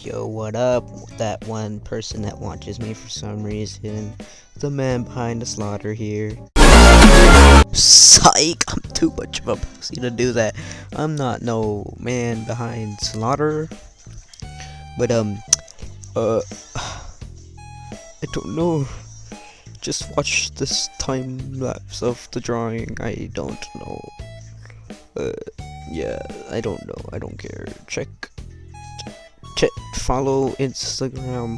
Yo, what up? That one person that watches me for some reason. The man behind the slaughter here. Psych! I'm too much of a pussy to do that. I'm not no man behind slaughter. But, I don't know. Just watch this time lapse of the drawing. I don't know. Yeah, I don't know. I don't care. Follow Instagram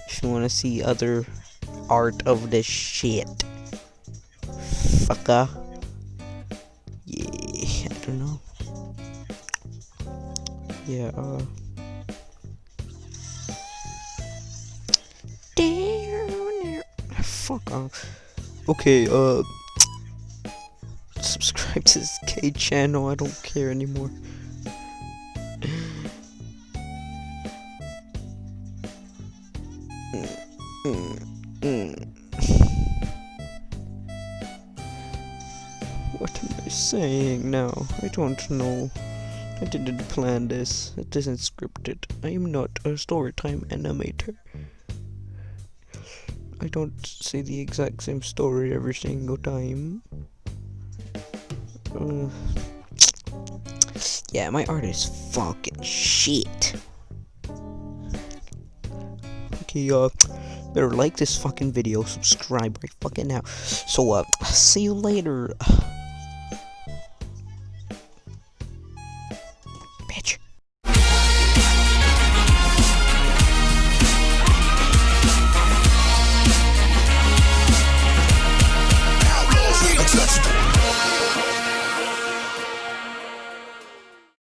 if you want to see other art of this shit. Fucker. Yeah, I don't know. Yeah, fuck off. Okay, subscribe to this K channel. I don't care anymore. What am I saying now? I don't know. I didn't plan this. It isn't scripted. I am not a storytime animator. I don't say the exact same story every single time. Yeah, my art is fucking shit. Okay, better like this fucking video, subscribe right fucking now. So, see you later. Bitch.